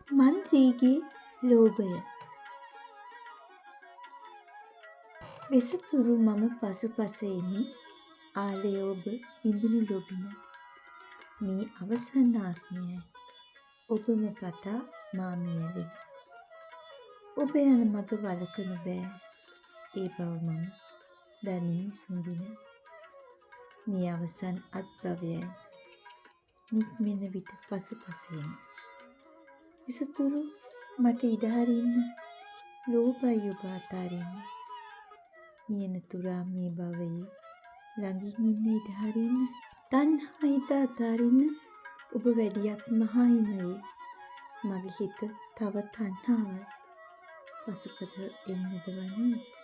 මන්ත්‍රීගේ ලෝභය. වෙසතුරු මම පසුපස එමි. ආලය ඔබ විඳිනු ලොබින. මේ අවසන් ආත්මයයි. ඔබම පතා මා මියැලෙමි. ඔබ යන මඟ වළකනු බෑ. ඒ බව මම දනිමි සුඳින. මේ අවසන් අත්බවයයි. නික්මෙන විට පසුපස එමි. වෙසතුරු මට ඉඩ හරින්න. ලෝභයි ඔබ අතාරින්න. මියන තුරා මේ භවයේ ළඟින් ඉන්න ඉඩ හරින්න. තණ්හා හිත අතාරින්න. ඔබ වැඩියත් මහා හිමයේ. මගේ හිත තව තණ්හාවයි. පසුපස එන්නද වන්නේ.